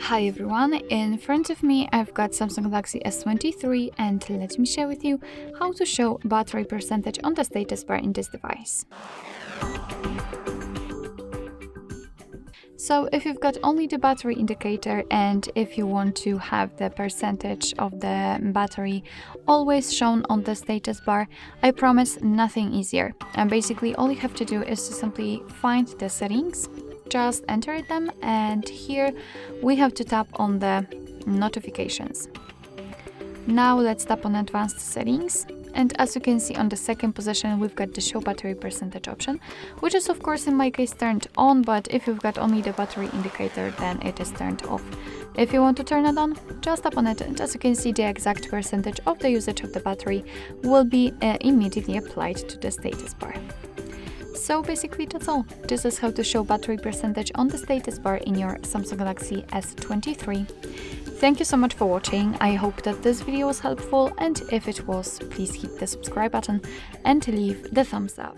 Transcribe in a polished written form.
Hi everyone, in front of me I've got Samsung Galaxy S23 and let me share with you how to show battery percentage on the status bar in this device. So if you've got only the battery indicator and if you want to have the percentage of the battery always shown on the status bar, I promise nothing easier. And basically all you have to do is to simply find the settings, just enter them, and here we have to tap on the notifications. Now let's tap on advanced settings, and as you can see on the second position we've got the show battery percentage option, which is of course in my case turned on, but if you've got only the battery indicator then it is turned off. If you want to turn it on, just tap on it, and as you can see the exact percentage of the usage of the battery will be immediately applied to the status bar. So basically that's all. This is how to show battery percentage on the status bar in your Samsung Galaxy S23. Thank you so much for watching. I hope that this video was helpful, and if it was, please hit the subscribe button and leave the thumbs up.